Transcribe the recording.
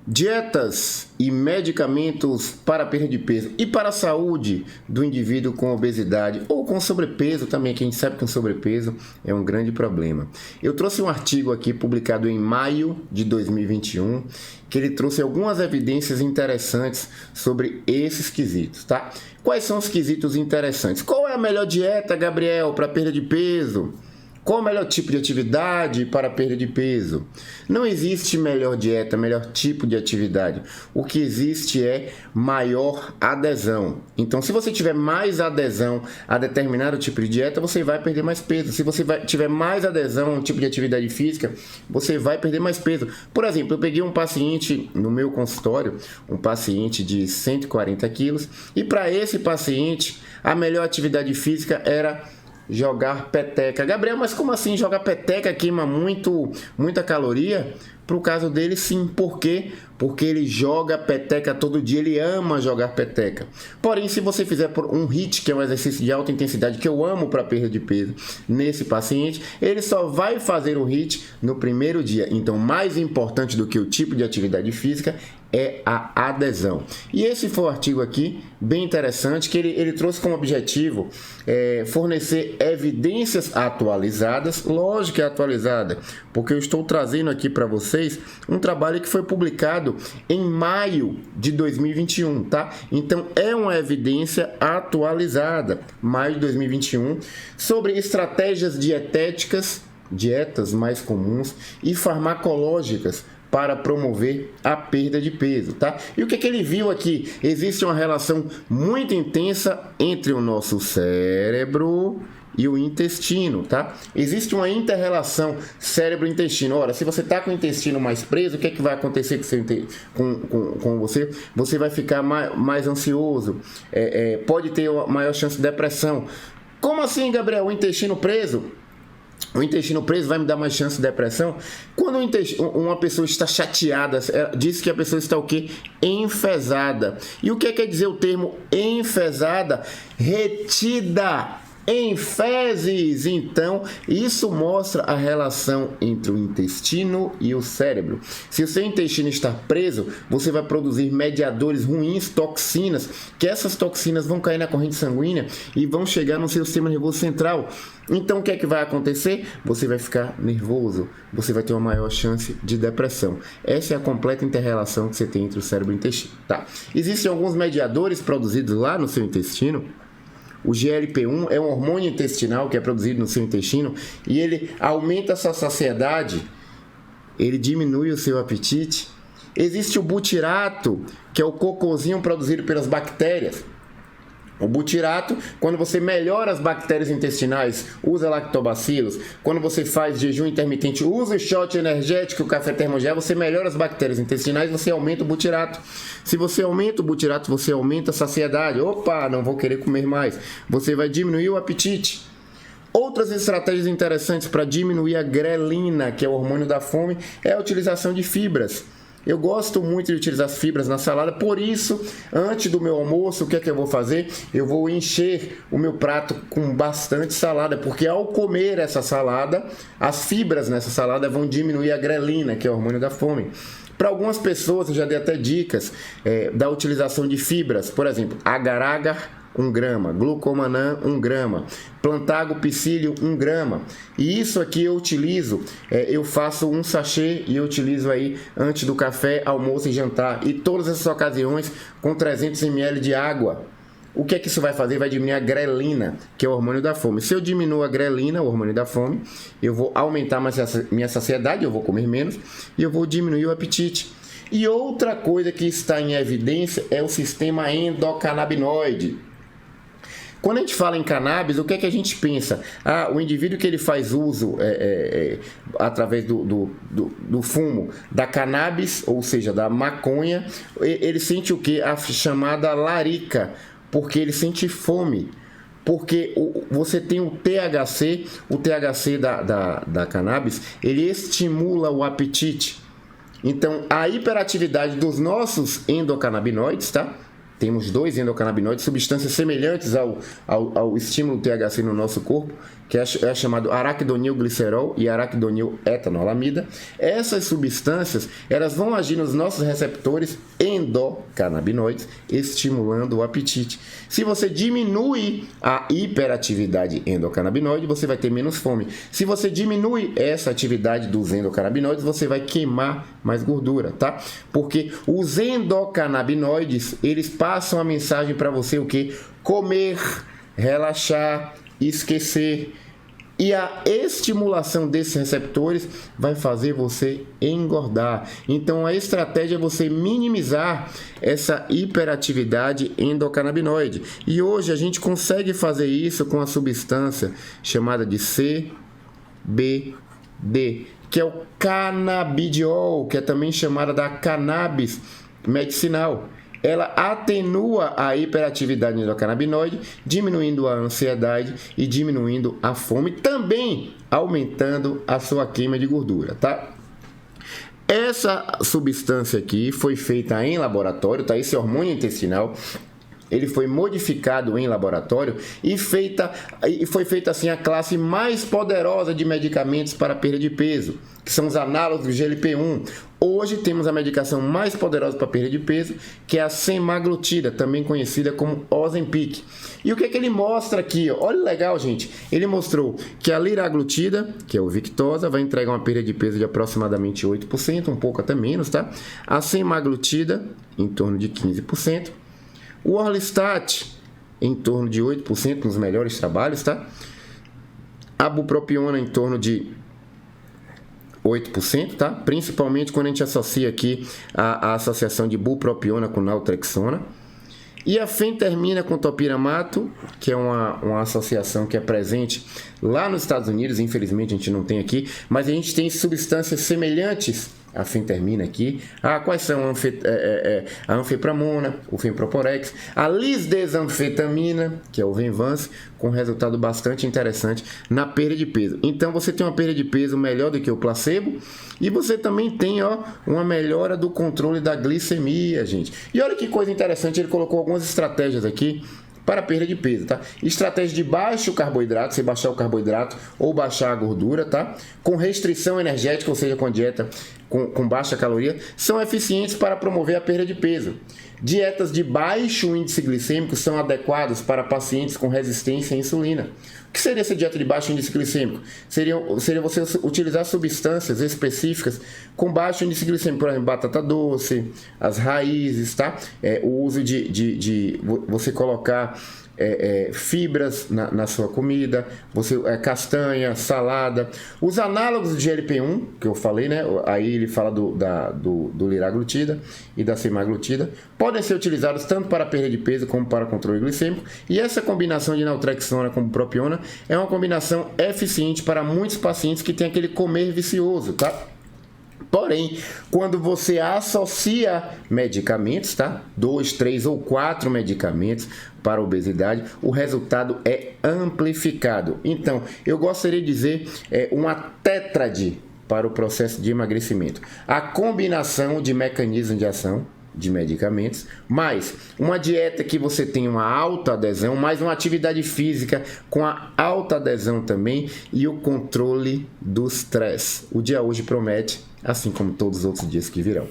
Dietas e medicamentos para perda de peso e para a saúde do indivíduo com obesidade ou com sobrepeso também, que a gente sabe que o sobrepeso é um grande problema. Eu trouxe um artigo aqui publicado em maio de 2021, que ele trouxe algumas evidências interessantes sobre esses quesitos, tá? Quais são os quesitos interessantes? Qual é a melhor dieta, Gabriel, para perda de peso? Qual o melhor tipo de atividade para perda de peso? Não existe melhor dieta, melhor tipo de atividade. O que existe é maior adesão. Então, se você tiver mais adesão a determinado tipo de dieta, você vai perder mais peso. Se você tiver mais adesão a um tipo de atividade física, você vai perder mais peso. Por exemplo, eu peguei um paciente no meu consultório, um paciente de 140 quilos, e para esse paciente, a melhor atividade física era jogar peteca. Gabriel, mas como assim jogar peteca queima muita caloria? Pro caso dele, sim. Por quê? Porque ele joga peteca todo dia, ele ama jogar peteca. Porém, se você fizer um HIIT, que é um exercício de alta intensidade, que eu amo para perda de peso, nesse paciente, ele só vai fazer o HIIT no primeiro dia. Então, mais importante do que o tipo de atividade física é a adesão. E esse foi o artigo aqui, bem interessante, que ele trouxe como objetivo fornecer evidências atualizadas, lógico que é atualizada, porque eu estou trazendo aqui para vocês um trabalho que foi publicado em maio de 2021, tá? Então, é uma evidência atualizada, maio de 2021, sobre estratégias dietéticas, dietas mais comuns e farmacológicas para promover a perda de peso, tá? E o que ele viu aqui? Existe uma relação muito intensa entre o nosso cérebro e o intestino, tá? Existe uma inter-relação cérebro-intestino. Ora, se você está com o intestino mais preso, o que vai acontecer com você? Você vai ficar mais ansioso, pode ter maior chance de depressão. Como assim, Gabriel? O intestino preso? O intestino preso vai me dar mais chance de depressão? Quando uma pessoa está chateada, diz que a pessoa está o quê? Enfesada. E o que quer dizer o termo enfesada? Retida em fezes. Então, isso mostra a relação entre o intestino e o cérebro. Se o seu intestino está preso, você vai produzir mediadores ruins, toxinas, que essas toxinas vão cair na corrente sanguínea e vão chegar no seu sistema nervoso central. Então, o que é que vai acontecer? Você vai ficar nervoso, você vai ter uma maior chance de depressão. Essa é a completa inter-relação que você tem entre o cérebro e o intestino, tá? Existem alguns mediadores produzidos lá no seu intestino. O GLP-1 é um hormônio intestinal que é produzido no seu intestino e ele aumenta a sua saciedade, ele diminui o seu apetite. Existe o butirato, que é o cocôzinho produzido pelas bactérias. O butirato, quando você melhora as bactérias intestinais, usa lactobacilos. Quando você faz jejum intermitente, usa o shot energético, o café termogel, você melhora as bactérias intestinais, você aumenta o butirato. Se você aumenta o butirato, você aumenta a saciedade. Opa, não vou querer comer mais. Você vai diminuir o apetite. Outras estratégias interessantes para diminuir a grelina, que é o hormônio da fome, é a utilização de fibras. Eu gosto muito de utilizar as fibras na salada, por isso, antes do meu almoço, o que é que eu vou fazer? Eu vou encher o meu prato com bastante salada, porque ao comer essa salada, as fibras nessa salada vão diminuir a grelina, que é o hormônio da fome. Para algumas pessoas, eu já dei até dicas da utilização de fibras, por exemplo, agar-agar, 1 grama, glucomannan, 1 grama, plantago psyllium, 1 grama. E isso aqui eu utilizo, eu faço um sachê e eu utilizo aí antes do café, almoço e jantar. E todas essas ocasiões com 300 ml de água. O que é que isso vai fazer? Vai diminuir a grelina, que é o hormônio da fome. Se eu diminuo a grelina, o hormônio da fome, eu vou aumentar minha saciedade, eu vou comer menos e eu vou diminuir o apetite. E outra coisa que está em evidência é o sistema endocannabinoide. Quando a gente fala em cannabis, o que é que a gente pensa? O indivíduo que ele faz uso através do fumo da cannabis, ou seja, da maconha, ele sente o que? A chamada larica, porque ele sente fome. Porque você tem o THC da cannabis, ele estimula o apetite. Então, a hiperatividade dos nossos endocannabinoides, tá? temos 2 endocannabinoides, substâncias semelhantes ao estímulo THC no nosso corpo, que é chamado araquidonilglicerol e araquidoniletanolamida. Essas substâncias, elas vão agir nos nossos receptores endocannabinoides, estimulando o apetite. Se você diminui a hiperatividade endocannabinoide, você vai ter menos fome. Se você diminui essa atividade dos endocannabinoides, você vai queimar mais gordura, tá? Porque os endocannabinoides, eles passam a mensagem para você o que? Comer, relaxar, esquecer. E a estimulação desses receptores vai fazer você engordar. Então a estratégia é você minimizar essa hiperatividade endocannabinoide. E hoje a gente consegue fazer isso com a substância chamada de CBD, que é o canabidiol, que é também chamada da cannabis medicinal. Ela atenua a hiperatividade endocannabinoide, diminuindo a ansiedade e diminuindo a fome, também aumentando a sua queima de gordura, tá? Essa substância aqui foi feita em laboratório, tá? Esse hormônio intestinal, ele foi modificado em laboratório e foi feita assim a classe mais poderosa de medicamentos para perda de peso, que são os análogos do GLP-1. Hoje temos a medicação mais poderosa para perda de peso, que é a semaglutida, também conhecida como Ozempic. E o que é que ele mostra aqui? Olha legal, gente. Ele mostrou que a liraglutida, que é o Victoza, vai entregar uma perda de peso de aproximadamente 8%, um pouco até menos, tá? A semaglutida, em torno de 15%. O Orlistat, em torno de 8% nos melhores trabalhos, tá? A bupropiona, em torno de 8%, tá? Principalmente quando a gente associa aqui a associação de bupropiona com naltrexona. E a fentermina com topiramato, que é uma associação que é presente lá nos Estados Unidos, infelizmente a gente não tem aqui, mas a gente tem substâncias semelhantes à fentermina aqui. Quais são? A anfepramona, o fenproporex, a lisdesanfetamina, que é o Venvance, com resultado bastante interessante na perda de peso. Então você tem uma perda de peso melhor do que o placebo e você também tem uma melhora do controle da glicemia, gente. E olha que coisa interessante, ele colocou algumas estratégias aqui para perda de peso, tá? Estratégia de baixo carboidrato, você baixar o carboidrato ou baixar a gordura, tá? Com restrição energética, ou seja, com dieta com baixa caloria, são eficientes para promover a perda de peso. Dietas de baixo índice glicêmico são adequadas para pacientes com resistência à insulina. O que seria essa dieta de baixo índice glicêmico? Seria você utilizar substâncias específicas com baixo índice glicêmico, por exemplo, batata doce, as raízes, tá? O uso de você colocar fibras na sua comida, castanha, salada. Os análogos do GLP-1, que eu falei, né? Aí ele fala do liraglutida e da semaglutida, podem ser utilizados tanto para perda de peso como para controle glicêmico. E essa combinação de naltrexona com bupropiona é uma combinação eficiente para muitos pacientes que têm aquele comer vicioso, tá? Porém, quando você associa medicamentos, tá? 2, 3 ou 4 medicamentos para obesidade, o resultado é amplificado. Então, eu gostaria de dizer uma tétrade para o processo de emagrecimento. A combinação de mecanismos de ação de medicamentos, mais uma dieta que você tem uma alta adesão, mais uma atividade física com a alta adesão também e o controle do estresse. O dia hoje promete, assim como todos os outros dias que virão.